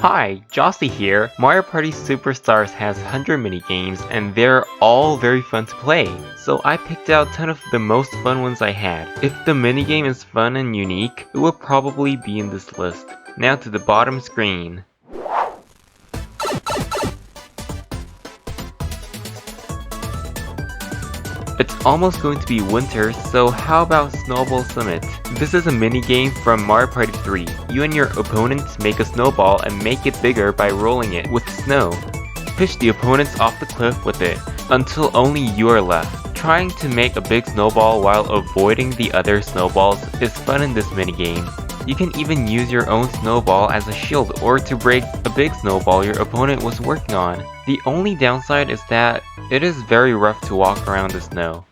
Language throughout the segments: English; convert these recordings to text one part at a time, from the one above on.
Hi, Jossie here. Mario Party Superstars has 100 minigames and they're all very fun to play. So I picked out 10 of the most fun ones I had. If the minigame is fun and unique, it will probably be in this list. Now to the bottom screen. It's almost going to be winter, so how about Snowball Summit? This is a minigame from Mario Party 3. You and your opponents make a snowball and make it bigger by rolling it with snow. Push the opponents off the cliff with it, until only you are left. Trying to make a big snowball while avoiding the other snowballs is fun in this minigame. You can even use your own snowball as a shield or to break a big snowball your opponent was working on. The only downside is that it is very rough to walk around the snow.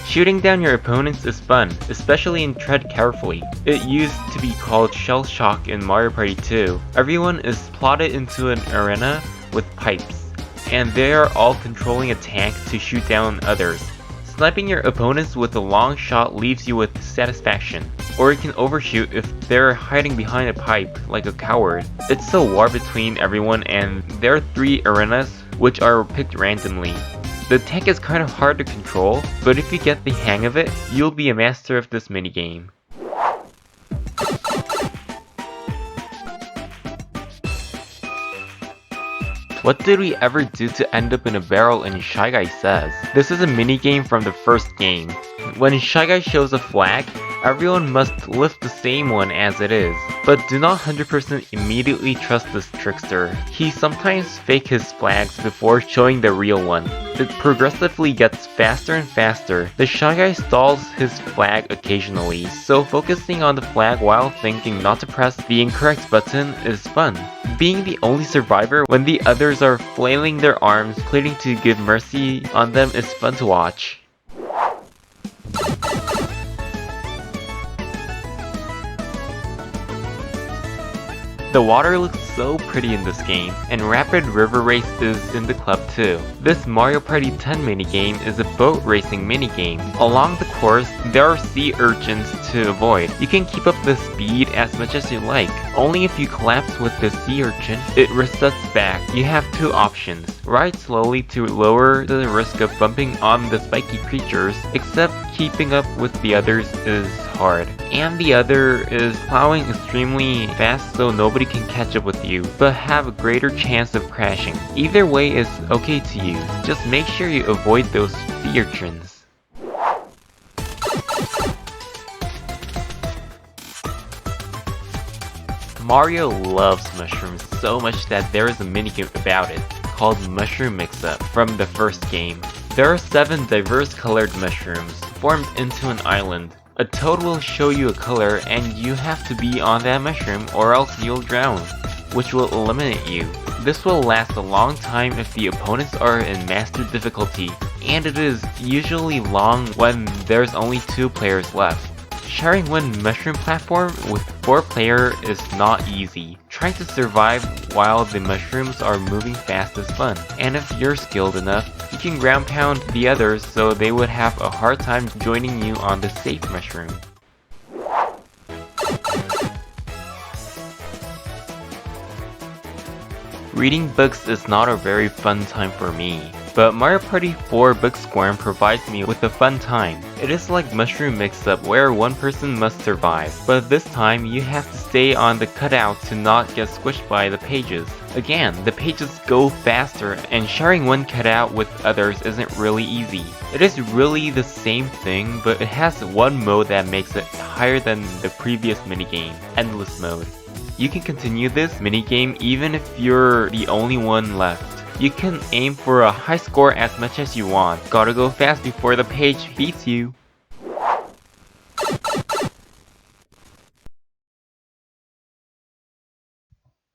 Shooting down your opponents is fun, especially in Tread Carefully. It used to be called Shell Shock in Mario Party 2. Everyone is plotted into an arena with pipes, and they are all controlling a tank to shoot down others. Sniping your opponents with a long shot leaves you with satisfaction, or you can overshoot if they're hiding behind a pipe like a coward. It's a war between everyone and there are 3 arenas which are picked randomly. The tank is kind of hard to control, but if you get the hang of it, you'll be a master of this minigame. What did we ever do to end up in a barrel in Shy Guy Says? This is a minigame from the first game. When Shy Guy shows a flag, everyone must lift the same one as it is. But do not 100% immediately trust this trickster. He sometimes fakes his flags before showing the real one. It progressively gets faster and faster. The Shy Guy stalls his flag occasionally, so focusing on the flag while thinking not to press the incorrect button is fun. Being the only survivor when the others are flailing their arms, pleading to give mercy on them is fun to watch. The water looks so pretty in this game, and Rapid River Race is in the club too. This Mario Party 10 minigame is a boat racing minigame. Along the course, there are sea urchins to avoid. You can keep up the speed as much as you like. Only if you collapse with the sea urchin, it resets back. You have 2 options. Ride slowly to lower the risk of bumping on the spiky creatures, except keeping up with the others is hard. And the other is plowing extremely fast so nobody can catch up with you, but have a greater chance of crashing. Either way is okay to use, just make sure you avoid those sea urchins. Mario loves mushrooms so much that there is a minigame about it, called Mushroom MixUp, from the first game. There are 7 diverse colored mushrooms, formed into an island. A toad will show you a color and you have to be on that mushroom or else you'll drown, which will eliminate you. This will last a long time if the opponents are in master difficulty, and it is usually long when there's only 2 players left. Sharing one mushroom platform with 4 players is not easy. Trying to survive while the mushrooms are moving fast is fun, and if you're skilled enough, you can ground pound the others so they would have a hard time joining you on the safe mushroom. Reading books is not a very fun time for me, but Mario Party 4 Book Squirm provides me with a fun time. It is like Mushroom Mix-Up where one person must survive, but this time you have to stay on the cutout to not get squished by the pages. Again, the pages go faster and sharing one cutout with others isn't really easy. It is really the same thing, but it has one mode that makes it higher than the previous minigame, Endless Mode. You can continue this minigame even if you're the only one left. You can aim for a high score as much as you want. Gotta go fast before the page beats you.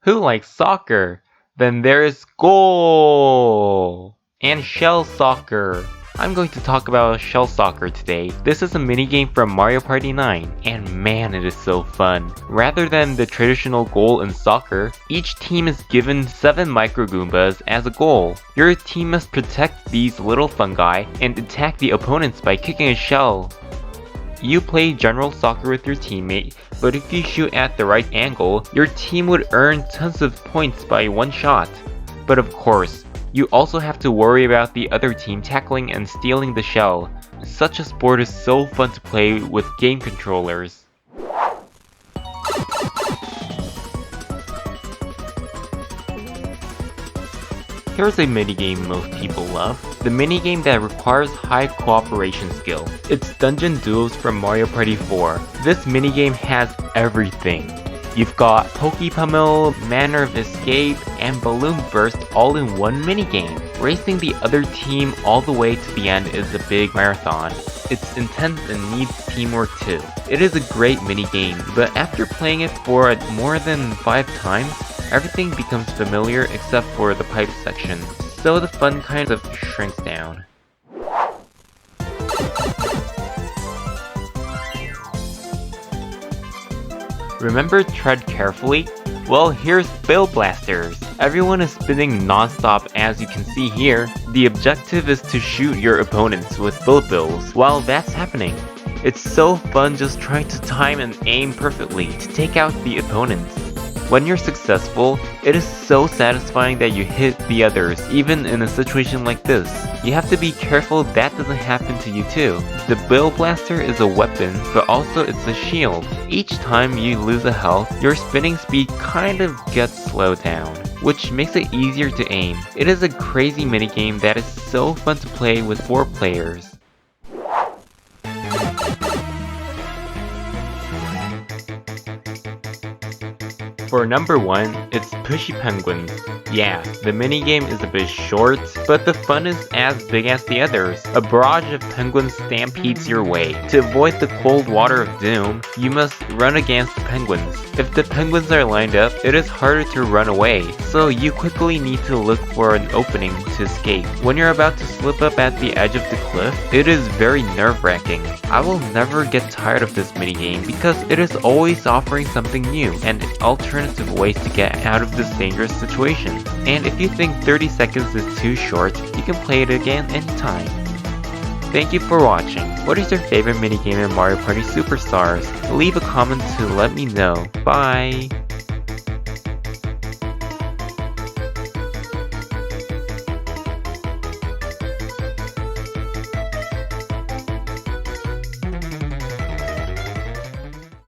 Who likes soccer? Then there is goal! And shell soccer. I'm going to talk about Shell Soccer today. This is a minigame from Mario Party 9, and man, it is so fun. Rather than the traditional goal in soccer, each team is given 7 Micro Goombas as a goal. Your team must protect these little fungi and attack the opponents by kicking a shell. You play general soccer with your teammate, but if you shoot at the right angle, your team would earn tons of points by one shot. But of course, you also have to worry about the other team tackling and stealing the shell. Such a sport is so fun to play with game controllers. Here's a minigame most people love. The minigame that requires high cooperation skill. It's Dungeon Duels from Mario Party 4. This minigame has everything. You've got Pokepummel, Manner of Escape, and Balloon Burst all in one minigame. Racing the other team all the way to the end is a big marathon. It's intense and needs teamwork too. It is a great minigame, but after playing it for more than 5 times, everything becomes familiar except for the pipe section, so the fun kind of shrinks down. Remember tread carefully? Well, here's Bill Blasters. Everyone is spinning non-stop as you can see here. The objective is to shoot your opponents with bullet bills while that's happening. It's so fun just trying to time and aim perfectly to take out the opponents. When you're successful, it is so satisfying that you hit the others, even in a situation like this. You have to be careful that doesn't happen to you too. The Bill Blaster is a weapon, but also it's a shield. Each time you lose a health, your spinning speed kind of gets slowed down, which makes it easier to aim. It is a crazy minigame that is so fun to play with 4 players. For number 1, it's Pushy Penguins. Yeah, the minigame is a bit short, but the fun is as big as the others. A barrage of penguins stampedes your way. To avoid the cold water of doom, you must run against the penguins. If the penguins are lined up, it is harder to run away, so you quickly need to look for an opening to escape. When you're about to slip up at the edge of the cliff, it is very nerve-wracking. I will never get tired of this minigame because it is always offering something new and alternative ways to get out of this dangerous situation. And if you think 30 seconds is too short, you can play it again anytime. Thank you for watching. What is your favorite minigame in Mario Party Superstars? Leave a comment to let me know. Bye!